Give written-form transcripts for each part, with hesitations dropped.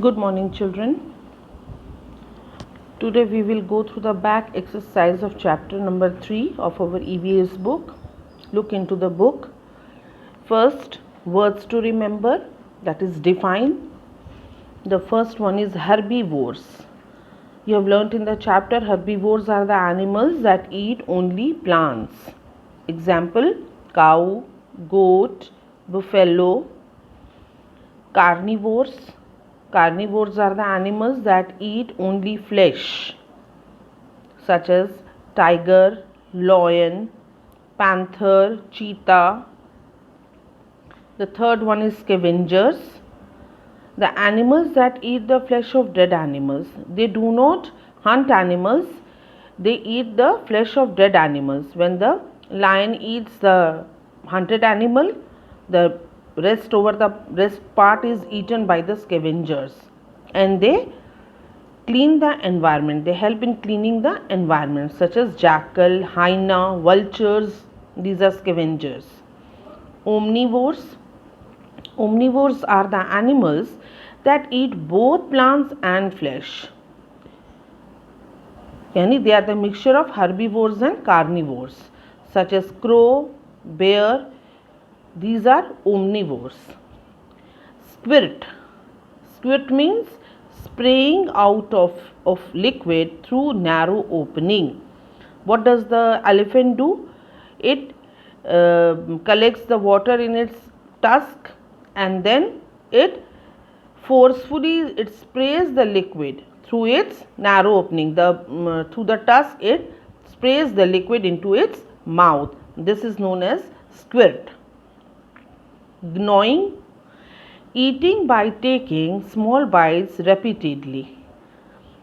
Good morning, children. Today we will go through the back exercise of chapter number 3 of our EVS book. Look into the book. First, words to remember, that is define. The first one is herbivores. You have learnt in the chapter herbivores are the animals that eat only plants. Example, cow, goat, buffalo. Carnivores. Carnivores are the animals that eat only flesh, such as tiger, lion, panther, cheetah. The third one is scavengers. The animals that eat the flesh of dead animals. They do not hunt animals, they eat the flesh of dead animals. When the lion eats the hunted animal, the rest part is eaten by the scavengers, and they clean the environment. They help in cleaning the environment, such as jackal, hyena, vultures. These are scavengers. Omnivores. Omnivores are the animals that eat both plants and flesh. Yani they are the mixture of herbivores and carnivores, such as crow, bear. These are omnivores. Squirt. Squirt means spraying out of liquid through narrow opening. What does the elephant do? It collects the water in its tusk, and then it forcefully sprays the liquid through its narrow opening. Through the tusk it sprays the liquid into its mouth. This is known as squirt. Gnawing. Eating by taking small bites repeatedly.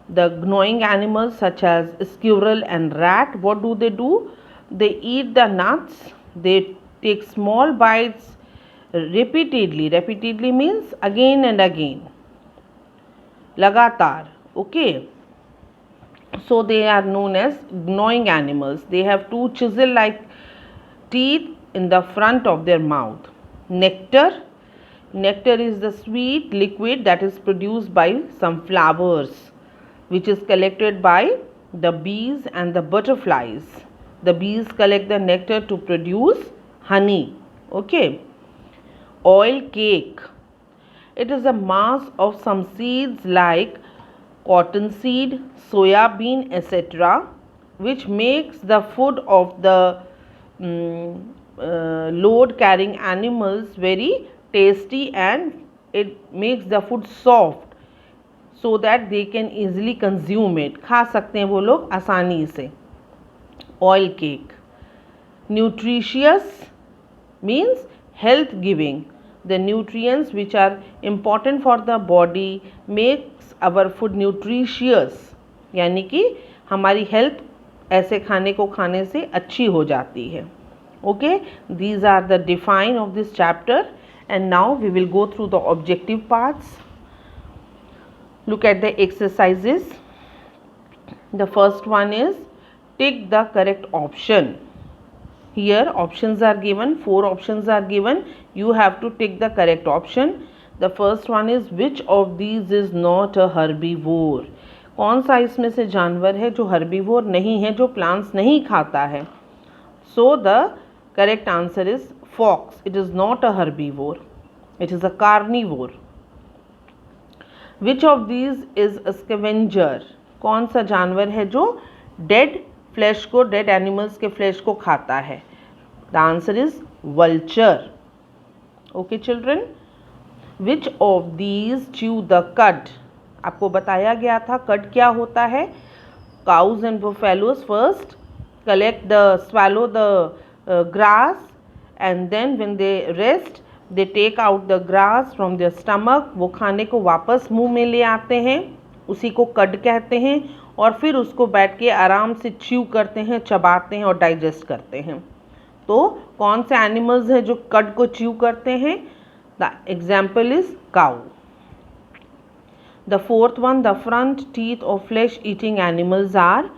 The gnawing animals such as squirrel and rat, what do? They eat the nuts. They take small bites repeatedly. Repeatedly means again and again, लगातार. Okay, so they are known as gnawing animals. They have two chisel like teeth in the front of their mouth. Nectar. Nectar is the sweet liquid that is produced by some flowers, which is collected by the bees and the butterflies. The bees collect the nectar to produce honey. Okay. Oil cake. It is a mass of some seeds like cottonseed, soya bean, etc., which makes the food of the load carrying animals very tasty, and it makes the food soft so that they can easily consume it. खा सकते हैं वो लोग आसानी से. Oil cake. Nutritious means health giving. The nutrients which are important for the body makes our food nutritious, यानी कि हमारी हेल्थ ऐसे खाने को खाने से अच्छी हो जाती है. Okay, these are the define of this chapter, and now we will go through the objective parts. Look at the exercises. The first one is tick the correct option. Here options are given, 4 options are given. You have to tick the correct option. The first one is which of these is not a herbivore. कौन सा इसमें से जानवर है जो herbivore नहीं है, जो plants नहीं खाता है? So the correct answer is fox. It is not a herbivore. It is a carnivore. Which of these is a scavenger? कौन सा जानवर है जो dead flesh को, dead animals के flesh को खाता है? The answer is vulture. Okay children. Which of these chew the cud? आपको बताया गया था cud क्या होता है. Cows and buffaloes first swallow the grass, and then when they rest they take out the grass from their stomach. वो खाने को वापस मुंह में ले आते हैं, उसी को कड कहते हैं, और फिर उसको बैठ के आराम से च्यू करते हैं, चबाते हैं और डाइजेस्ट करते हैं. तो कौन से एनिमल्स हैं जो कड को च्यू करते हैं? The example is cow. The fourth one, the front teeth of flesh eating animals are.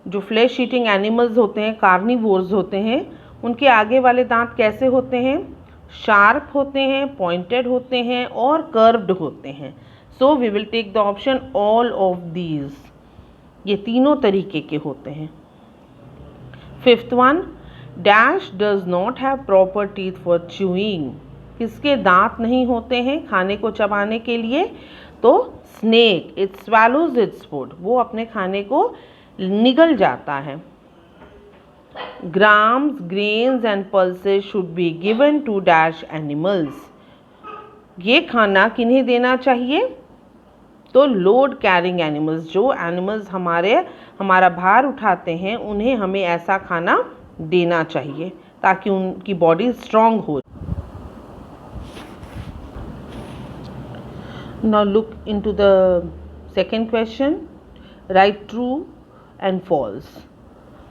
जो फ्लैश ईटिंग एनिमल्स होते हैं, कार्निवोर्स होते हैं, उनके आगे वाले दांत कैसे होते हैं? शार्प होते हैं, पॉइंटेड होते हैं और कर्व्ड होते हैं. So we will take the option all of these. ये तीनों तरीके के होते हैं। Fifth one, dash does not have proper teeth for chewing. किसके दांत नहीं होते हैं खाने को चबाने के लिए? तो snake, it swallows its food, वो अपने खाने को निगल जाता है। Grams, grains and pulses should be given to dash animals. ये खाना किन्हें देना चाहिए? तो लोड कैरिंग एनिमल्स, जो एनिमल्स हमारा भार उठाते हैं, उन्हें हमें ऐसा खाना देना चाहिए ताकि उनकी बॉडी स्ट्रांग हो। Now look into the second question. Write true and false.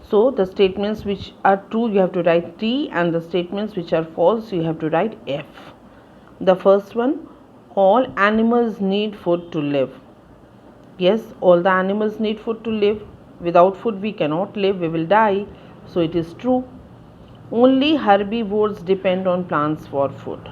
So the statements which are true you have to write T, and the statements which are false you have to write F. The first one, all animals need food to live. Yes, all the animals need food to live. Without food we cannot live, we will die. So it is true. Only herbivores depend on plants for food.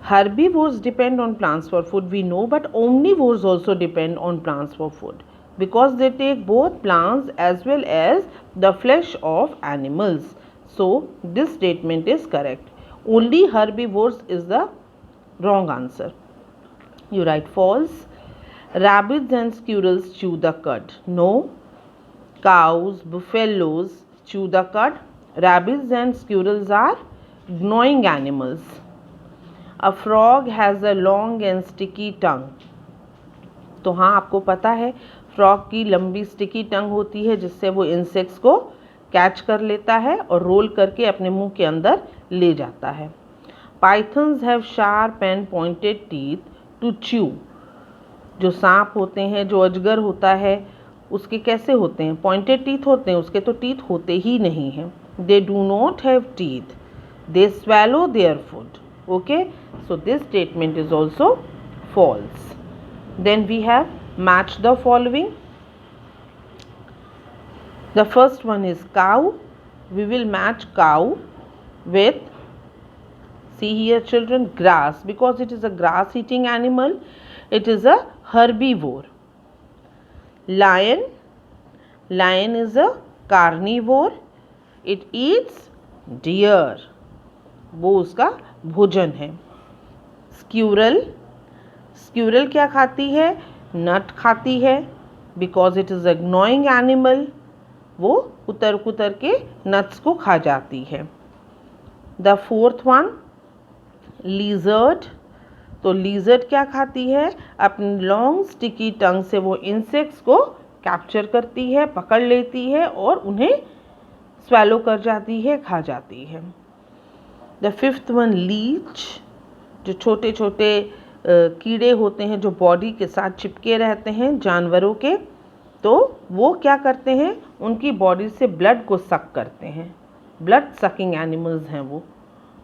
Herbivores depend on plants for food, we know, but omnivores also depend on plants for food because they take both plants as well as the flesh of animals. So this statement is correct. Only herbivores is the wrong answer. You write false. Rabbits and squirrels chew the cud. No. Cows, buffaloes chew the cud. Rabbits and squirrels are gnawing animals. A frog has a long and sticky tongue. तो हाँ, आपको पता है frog की लंबी sticky tongue होती है जिससे वो इंसेक्ट्स को कैच कर लेता है और रोल करके अपने मुंह के अंदर ले जाता है। Pythons have sharp and pointed teeth to chew. जो सांप होते हैं, जो अजगर होता है, उसके कैसे होते हैं? पॉइंटेड टीथ होते हैं, उसके तो टीथ होते ही नहीं हैं। They do not have teeth, they swallow their food. Okay, so this statement is also false. Then we have match the following. The first one is cow. We will match cow with, see here children, grass, because it is a grass eating animal. It is a herbivore. Lion, lion is a carnivore. It eats deer, वो उसका भोजन है। Squirrel, squirrel क्या खाती है? नट खाती है because it is a gnawing animal, वो कुतर कुतर के नट्स को खा जाती है। The fourth one, lizard. तो लीजर्ड क्या खाती है? अपनी लॉन्ग स्टिकी टंग से वो इंसेक्ट्स को कैप्चर करती है, पकड़ लेती है और उन्हें स्वैलो कर जाती है, खा जाती है। The fifth one, leech. जो छोटे छोटे कीड़े होते हैं जो बॉडी के साथ चिपके रहते हैं जानवरों के, तो वो क्या करते हैं? उनकी बॉडी से ब्लड को सक करते हैं। ब्लड सकिंग एनिमल्स हैं वो।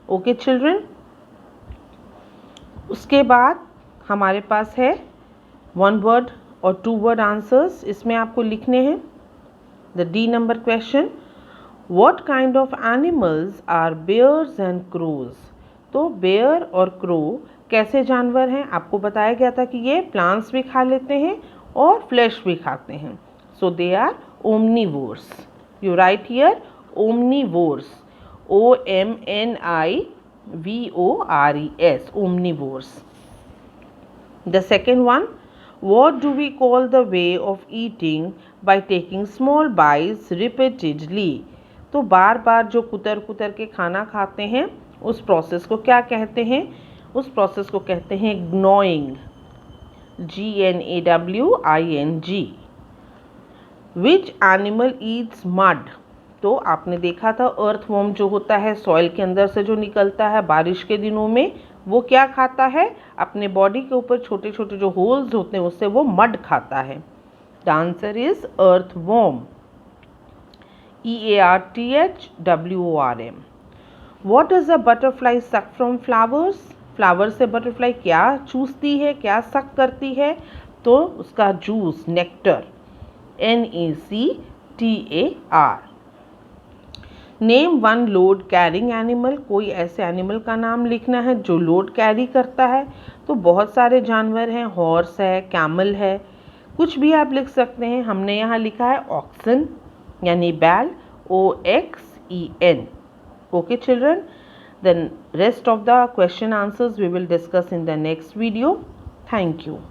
ओके चिल्ड्रन, उसके बाद हमारे पास है 1 वर्ड और 2 वर्ड आंसर्स, इसमें आपको लिखने हैं। The D number question, What kind of animals are bears and crows? तो बेयर और क्रो कैसे जानवर हैं? आपको बताया गया था कि ये प्लांट्स भी खा लेते हैं और फ्लैश भी खाते हैं। So they are omnivores. You write here omnivores, OMNIVORES, omnivores. The second one, what do we call the way of eating by taking small bites repeatedly? तो बार बार जो कुतर कुतर के खाना खाते हैं उस प्रोसेस को क्या कहते हैं? उस प्रोसेस को कहते हैं gnawing, GNAWING। Which animal eats mud? तो आपने देखा था अर्थवॉर्म जो होता है सॉइल के अंदर से जो निकलता है बारिश के दिनों में, वो क्या खाता है? अपने बॉडी के ऊपर छोटे छोटे जो होल्स होते हैं उससे वो मड खाता है। The answer is earthworm, EARTHWORM। What does a butterfly suck from flowers? Flower से बटरफ्लाई क्या चूसती है, क्या सक करती है? तो उसका juice, nectar, NECTAR। Name one load carrying animal, कोई ऐसे एनिमल का नाम लिखना है जो लोड कैरी करता है। तो बहुत सारे जानवर हैं, हॉर्स है, कैमल है, कुछ भी आप लिख सकते हैं। हमने यहाँ लिखा है ऑक्सन यानी बैल, OXEN। Okay children, then rest of the question answers we will discuss in the next video. Thank you.